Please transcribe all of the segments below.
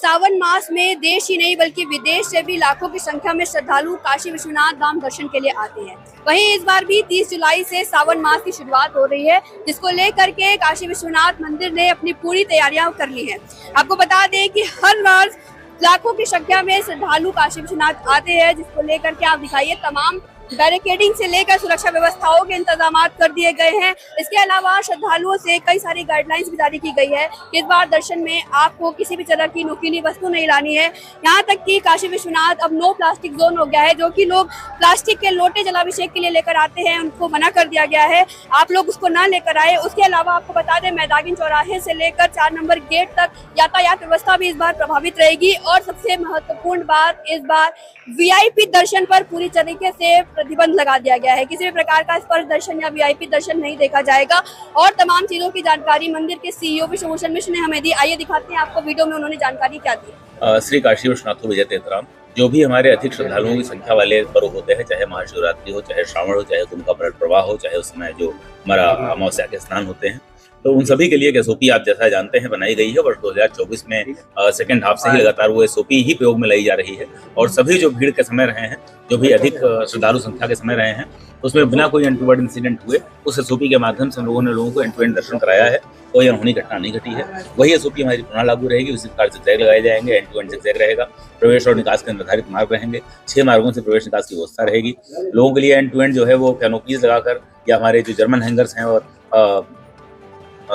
सावन मास में देश ही नहीं बल्कि विदेश से भी लाखों की संख्या में श्रद्धालु काशी विश्वनाथ धाम दर्शन के लिए आते हैं। वहीं इस बार भी 30 जुलाई से सावन मास की शुरुआत हो रही है, जिसको लेकर के काशी विश्वनाथ मंदिर ने अपनी पूरी तैयारियां कर ली हैं। आपको बता दें कि हर रोज लाखों की संख्या में श्रद्धालु काशी विश्वनाथ आते हैं, जिसको लेकर के आप दिखाइए तमाम बैरिकेडिंग से लेकर सुरक्षा व्यवस्थाओं के इंतजाम कर दिए गए हैं। इसके अलावा श्रद्धालुओं से कई सारी गाइडलाइंस भी जारी की गई है कि इस बार दर्शन में आपको किसी भी तरह की नुकीली वस्तु नहीं लानी है। यहाँ तक कि काशी विश्वनाथ अब नो प्लास्टिक जोन हो गया है। जो कि लोग प्लास्टिक के लोटे जलाभिषेक के लिए लेकर आते हैं, उनको मना कर दिया गया है, आप लोग उसको ना लेकर आए। उसके अलावा आपको बता दें, मैदागिन चौराहे से लेकर 4 नंबर गेट तक यातायात व्यवस्था भी इस बार प्रभावित रहेगी। और सबसे महत्वपूर्ण बात, इस बार VIP दर्शन पर पूरी तरीके से प्रतिबंध लगा दिया गया है। किसी भी प्रकार का स्पर्श दर्शन या VIP दर्शन नहीं देखा जाएगा। और तमाम चीजों की जानकारी मंदिर के CEO विश्वभूषण मिश्र ने हमें दी। आइए दिखाते हैं आपको वीडियो में उन्होंने जानकारी क्या दी। श्री काशी विश्वनाथ विजय तेतराम, जो भी हमारे अधिक श्रद्धालुओं की संख्या वाले पर्व होते हैं, चाहे महाशिवरात्रि हो, चाहे श्रावण हो, चाहे कुंभ का प्रवाह हो, चाहे उस समय जो हमारा अमावस्या के स्नान होते हैं, तो उन सभी के लिए एक SOP आप जैसा जानते हैं बनाई गई है। वर्ष 2024 में सेकेंड हाफ से ही लगातार वो SOP ही प्रयोग में लाई जा रही है। और सभी जो भीड़ के समय रहे हैं, जो भी अधिक श्रद्धालु संख्या के समय रहे हैं, उसमें बिना कोई अनटूवर्ड इंसिडेंट हुए उस SOP के माध्यम से हम लोगों ने लोगों को एंड टू एंड दर्शन कराया है। कोई अनहोनी घटना नहीं घटी है। वही SOP हमारी पुनः लागू रहेगी। उसी प्रकार जिगजैग लगाए जाएंगे, एंड टू एंड जिगजैग रहेगा। प्रवेश और निकास के निर्धारित मार्ग रहेंगे। 6 मार्गों से प्रवेश निकास की व्यवस्था रहेगी। लोगों के लिए एंड टू एंड जो है वो कैनोपीज लगाकर, या हमारे जो जर्मन हैंगर्स हैं और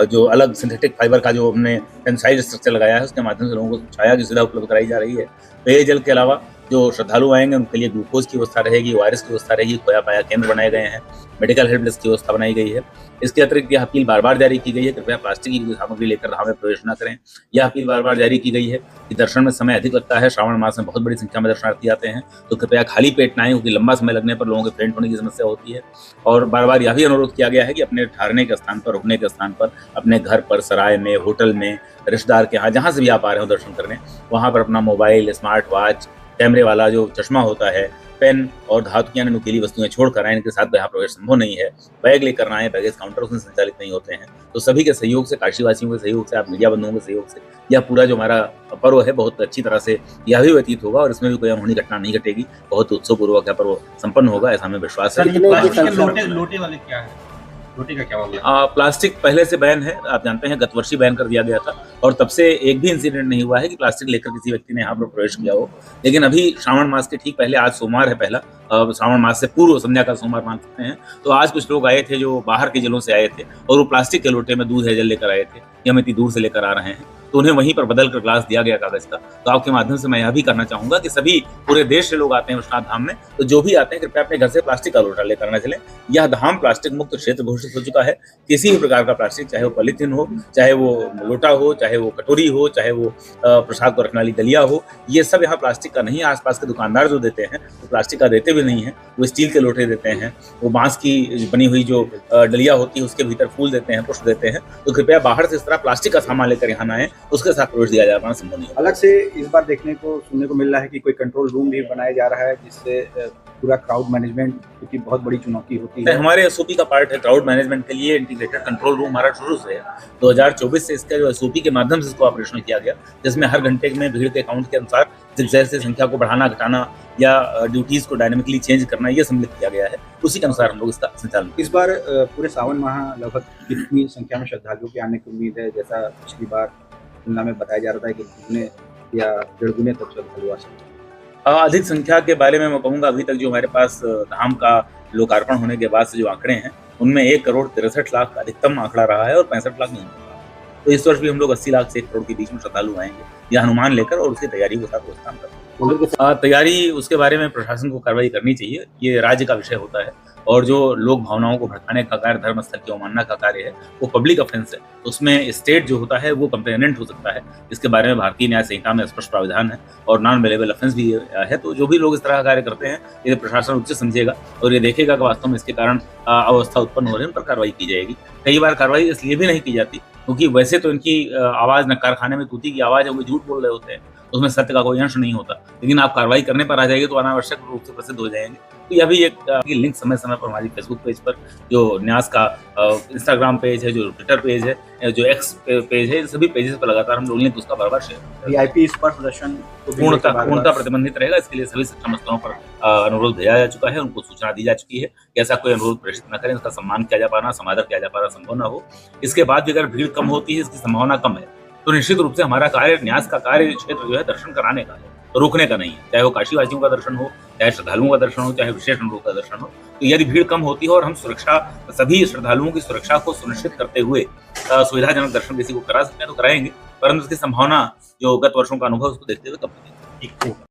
जो अलग सिंथेटिक फाइबर का जो हमने टेंसाइल स्ट्रक्चर लगाया है, उसके माध्यम से लोगों को छाया की सुविधा उपलब्ध कराई जा रही है। पेयजल के अलावा जो श्रद्धालु आएंगे उनके लिए ग्लूकोज की व्यवस्था रहेगी, ORS की व्यवस्था रहेगी, खोया पाया केंद्र बनाए गए हैं, मेडिकल हेल्प डेस्क की व्यवस्था बनाई गई है। इसके अतिरिक्त यह अपील बार बार जारी की गई है, कृपया प्लास्टिक की सामग्री लेकर धाम में प्रवेश न करें। यह अपील बार बार जारी की गई है कि दर्शन में समय अधिक लगता है। श्रावण मास में बहुत बड़ी संख्या में दर्शनार्थी आते हैं, तो कृपया खाली पेट न आए, क्योंकि लंबा समय लगने पर लोगों के फेंट होने की समस्या होती है। और बार बार यह भी अनुरोध किया गया है कि अपने ठहरने के स्थान पर, रुकने के स्थान पर, अपने घर पर, सराय में, होटल में, रिश्तेदार के यहाँ, जहाँ से भी आप आ रहे हो दर्शन करने, वहाँ पर अपना मोबाइल, स्मार्ट वॉच, कैमरे वाला जो चश्मा होता है, पेन और धातु की अन्य नुकीली वस्तुएं छोड़कर आए। इनके साथ यहाँ प्रवेश संभव नहीं है। बैग लेकर आए, बैगेज काउंटर उसमें संचालित नहीं होते हैं। तो सभी के सहयोग से, काशीवासियों के सहयोग से, आप मीडिया बंधुओं के सहयोग से यह पूरा जो हमारा पर्व है बहुत अच्छी तरह से यह भी व्यतीत होगा और इसमें भी कोई अनहोनी घटना नहीं घटेगी। बहुत उत्सवपूर्वक यह पर्व संपन्न होगा, ऐसा हमें विश्वास है। लोटे वाले क्या है? लोटे का क्या मामला? प्लास्टिक पहले से बैन है, आप जानते हैं, गत वर्ष ही बैन कर दिया गया था और तब से एक भी इंसिडेंट नहीं हुआ है कि प्लास्टिक लेकर किसी व्यक्ति ने यहाँ पर प्रवेश किया हो। लेकिन अभी श्रावण मास के ठीक पहले, आज सोमवार है पहला, श्रावण मास से पूर्व संध्या का सोमवार मान सकते हैं, तो आज कुछ लोग आए थे जो बाहर के जिलों से आए थे और वो प्लास्टिक के लोटे में दूध या जल लेकर आए थे, कि हम इतनी दूर से लेकर आ रहे हैं, तो उन्हें वहीं पर बदल कर ग्लास दिया गया कागज का। तो आपके माध्यम से मैं यह भी करना चाहूंगा कि सभी पूरे देश से लोग आते हैं विश्वनाथ धाम में, तो जो भी आते हैं कृपया अपने घर से प्लास्टिक का लोटा लेकर न चलें। यह धाम प्लास्टिक मुक्त क्षेत्र घोषित हो चुका है। किसी भी प्रकार का प्लास्टिक, चाहे वो पॉलीथीन हो, चाहे वो लोटा हो, चाहे वो कटोरी हो, चाहे वो प्रसाद को रखने वाली दलिया हो, ये सब यहाँ प्लास्टिक का नहीं है। आसपास के दुकानदार जो देते हैं वो प्लास्टिक का देते भी नहीं है, वो स्टील के लोटे देते हैं, वो बांस की बनी हुई जो डलिया होती है उसके भीतर फूल देते हैं, पुष्प देते हैं। तो कृपया बाहर से इस तरह प्लास्टिक का सामान लेकर यहाँ न आए, उसके साथ प्रवेश दिया जा पाना संभव नहीं है। अलग से इस बार देखने को, सुनने को मिल रहा है कि कोई कंट्रोल रूम भी बनाया जा रहा है, जिससे पूरा क्राउड मैनेजमेंट, क्योंकि बहुत बड़ी चुनौती होती है। हमारे SOP का पार्ट है क्राउड मैनेजमेंट के लिए इंटीग्रेटेड कंट्रोल रूम हमारा शुरू से है। 2024 से इसका जो SOP के माध्यम से इसको ऑपरेशनल किया गया, जिसमें हर घंटे में भीड़ के काउंट के अनुसार जिगजैग से संख्या को बढ़ाना, घटाना या ड्यूटीज को डायनेमिकली चेंज करना, ये सम्मिलित किया गया है। उसी के अनुसार हम लोग इसका संचालन। इस बार पूरे सावन माह लगभग कितनी संख्या में श्रद्धालुओं के आने की उम्मीद है? जैसा पिछली बार तुलना में बताया जा रहा था कि दुगने या 1.5 गुने तक श्रद्धालु आ सकते हैं। अधिक संख्या के बारे में मैं कहूँगा, अभी तक जो हमारे पास धाम का लोकार्पण होने के बाद से जो आंकड़े हैं, उनमें 1,63,00,000 अधिकतम आंकड़ा रहा है और 65 लाख नहीं होगा। तो इस वर्ष भी हम लोग 80 लाख से 1 करोड़ के बीच में श्रद्धालु आएंगे, यह अनुमान लेकर, और उसकी तैयारी के साथ काम करते हैं। तैयारी, उसके बारे में प्रशासन को कार्रवाई करनी चाहिए, ये राज्य का विषय होता है। और जो लोक भावनाओं को भड़काने का कार्य, धर्म स्थल की अवमानना का कार्य है, वो पब्लिक ऑफेंस है। उसमें स्टेट जो होता है वो कंप्लेनेंट हो सकता है। इसके बारे में भारतीय न्याय संहिता में स्पष्ट प्राविधान है और नॉन अवेलेबल ऑफेंस भी है। तो जो भी लोग इस तरह का कार्य करते हैं, ये प्रशासन उचित समझेगा और ये देखेगा कि वास्तव में इसके कारण अवस्था उत्पन्न हो रही है, उन पर कार्रवाई की जाएगी। कई बार कार्रवाई इसलिए भी नहीं की जाती क्योंकि वैसे तो इनकी आवाज़ न कारखाने में तूती की आवाज़ है, वो झूठ बोल रहे होते हैं, उसमें सत्य का कोई अंश नहीं होता, लेकिन आप कार्रवाई करने पर आ जाएंगे तो अनावश्यक रूप से प्रसिद्ध हो जाएंगे। तो यह भी एक लिंक समय समय पर हमारी फेसबुक पेज पर, जो न्यास का इंस्टाग्राम पेज है, जो ट्विटर पेज है, जो एक्स पेज है, सभी पेजेस पर लगातार हम लोग लिंक उसका बार बार शेयर वीआईपी स्पर्श दर्शन पूर्णतः प्रतिबंधित रहेगा। इसके लिए सभी सक्षम स्तरों पर अनुरोध भेजा जा चुका है, उनको सूचना दी जा चुकी है कि ऐसा कोई अनुरोध प्रेषित न करें, इसका सम्मान किया जा पाना, समादर किया जा पाना संभव न हो। इसके बाद भी अगर भीड़ कम होती है, इसकी संभावना कम है, तो निश्चित रूप से हमारा कार्य, न्यास का कार्य क्षेत्र जो है दर्शन कराने का है, रोकने का नहीं है। चाहे वो काशीवासियों का दर्शन हो, चाहे श्रद्धालुओं का दर्शन हो, चाहे विशेष अनुरोध का दर्शन हो। तो यदि भीड़ कम होती है और हम सुरक्षा, सभी श्रद्धालुओं की सुरक्षा को सुनिश्चित करते हुए सुविधाजनक दर्शन किसी को करा सकते हैं तो कराएंगे, परंतु इसकी संभावना जो गत वर्षों का अनुभव उसको देखते हुए कम नहीं है।